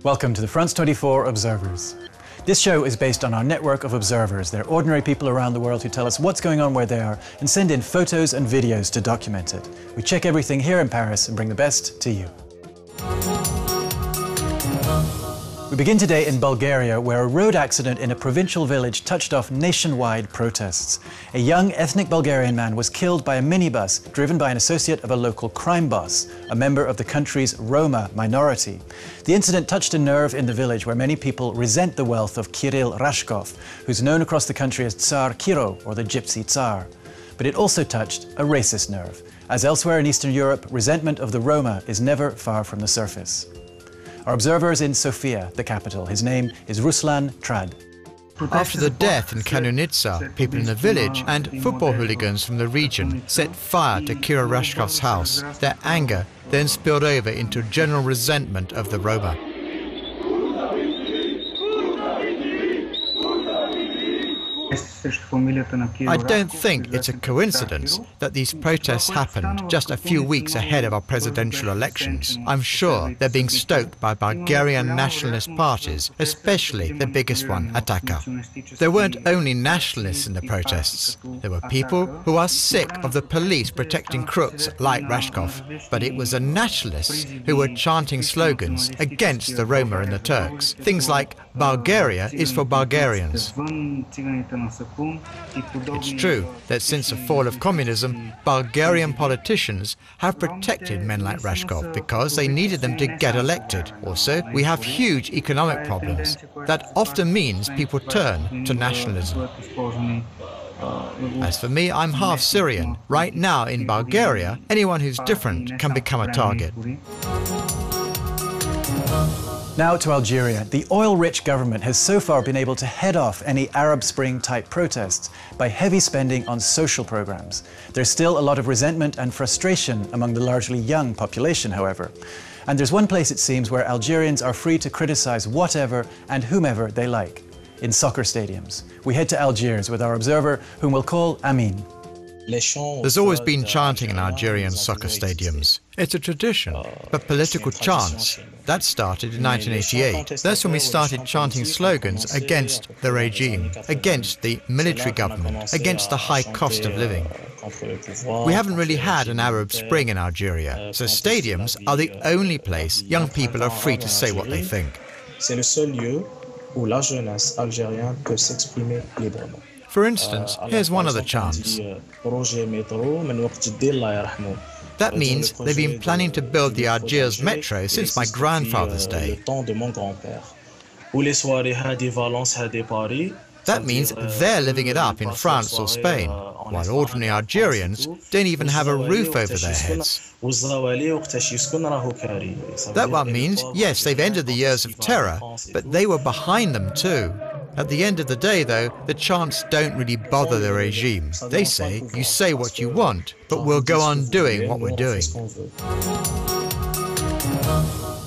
Welcome to the France 24 Observers. This show is based on our network of observers. They're ordinary people around the world who tell us what's going on where they are and send in photos and videos to document it. We check everything here in Paris and bring the best to you. We begin today in Bulgaria, where a road accident in a provincial village touched off nationwide protests. A young ethnic Bulgarian man was killed by a minibus driven by an associate of a local crime boss, a member of the country's Roma minority. The incident touched a nerve in the village where many people resent the wealth of Kirill Rashkov, who's known across the country as Tsar Kiro, or the Gypsy Tsar. But it also touched a racist nerve. As elsewhere in Eastern Europe, resentment of the Roma is never far from the surface. Our observer is in Sofia, the capital. His name is Ruslan Trad. After the death in Kanunitsa, people in the village and football hooligans from the region set fire to Kirill Rashkov's house. Their anger then spilled over into general resentment of the Roma. I don't think it's a coincidence that these protests happened just a few weeks ahead of our presidential elections. I'm sure they're being stoked by Bulgarian nationalist parties, especially the biggest one, Ataka. There weren't only nationalists in the protests. There were people who are sick of the police protecting crooks like Rashkov. But it was the nationalists who were chanting slogans against the Roma and the Turks. Things like, "Bulgaria is for Bulgarians." It's true that since the fall of communism, Bulgarian politicians have protected men like Rashkov because they needed them to get elected. Also, we have huge economic problems. That often means people turn to nationalism. As for me, I'm half Syrian. Right now in Bulgaria, anyone who's different can become a target. Now to Algeria. The oil-rich government has so far been able to head off any Arab Spring-type protests by heavy spending on social programs. There's still a lot of resentment and frustration among the largely young population, however. And there's one place, it seems, where Algerians are free to criticize whatever and whomever they like: in soccer stadiums. We head to Algiers with our observer, whom we'll call Amin. There's always been chanting in Algerian soccer stadiums. It's a tradition, but political chants, that started in 1988. That's when we started chanting slogans against the regime, against the military government, against the high cost of living. We haven't really had an Arab Spring in Algeria, so stadiums are the only place young people are free to say what they think. For instance, here's one of the chants. That means they've been planning to build the Algiers metro since my grandfather's day. That means they're living it up in France or Spain, while ordinary Algerians don't even have a roof over their heads. That one means, yes, they've ended the years of terror, but they were behind them too. At the end of the day, though, the chants don't really bother the regime. They say, you say what you want, but we'll go on doing what we're doing.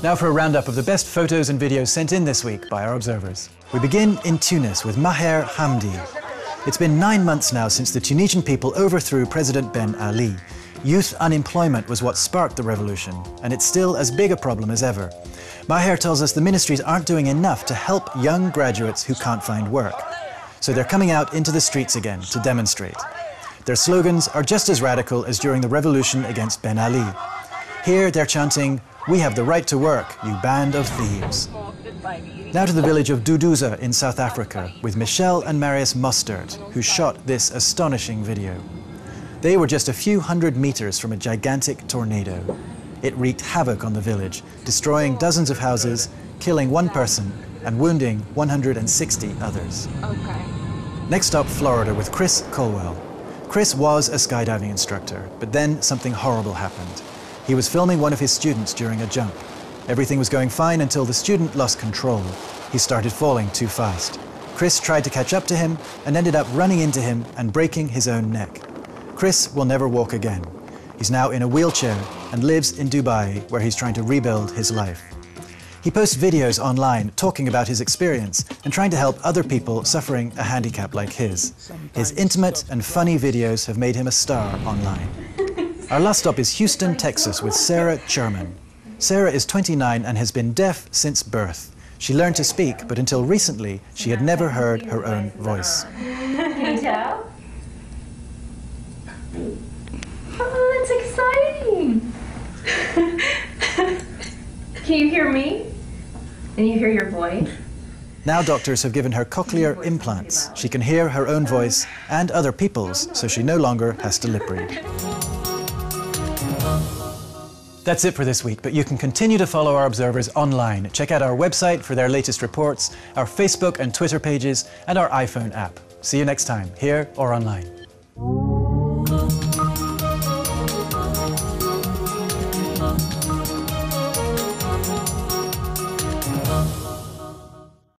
Now for a roundup of the best photos and videos sent in this week by our observers. We begin in Tunis with Maher Hamdi. It's been 9 months now since the Tunisian people overthrew President Ben Ali. Youth unemployment was what sparked the revolution, and it's still as big a problem as ever. Maher tells us the ministries aren't doing enough to help young graduates who can't find work. So they're coming out into the streets again to demonstrate. Their slogans are just as radical as during the revolution against Ben Ali. Here they're chanting, "We have the right to work, you band of thieves." Now to the village of Duduza in South Africa with Michelle and Marius Mustard, who shot this astonishing video. They were just a few hundred meters from a gigantic tornado. It wreaked havoc on the village, destroying dozens of houses, killing one person, and wounding 160 others. Next stop, Florida, with Chris Colwell. Chris was a skydiving instructor, but then something horrible happened. He was filming one of his students during a jump. Everything was going fine until the student lost control. He started falling too fast. Chris tried to catch up to him and ended up running into him and breaking his own neck. Chris will never walk again. He's now in a wheelchair and lives in Dubai, where he's trying to rebuild his life. He posts videos online talking about his experience and trying to help other people suffering a handicap like his. His intimate and funny videos have made him a star online. Our last stop is Houston, Texas, with Sarah Sherman. Sarah is 29 and has been deaf since birth. She learned to speak, but until recently, she had never heard her own voice. Can you tell? Oh, that's exciting! Can you hear me? And you hear your voice? Now doctors have given her cochlear implants. She can hear her own voice and other people's, so she no longer has to lip read. That's it for this week, but you can continue to follow our observers online. Check out our website for their latest reports, our Facebook and Twitter pages, and our iPhone app. See you next time, here or online.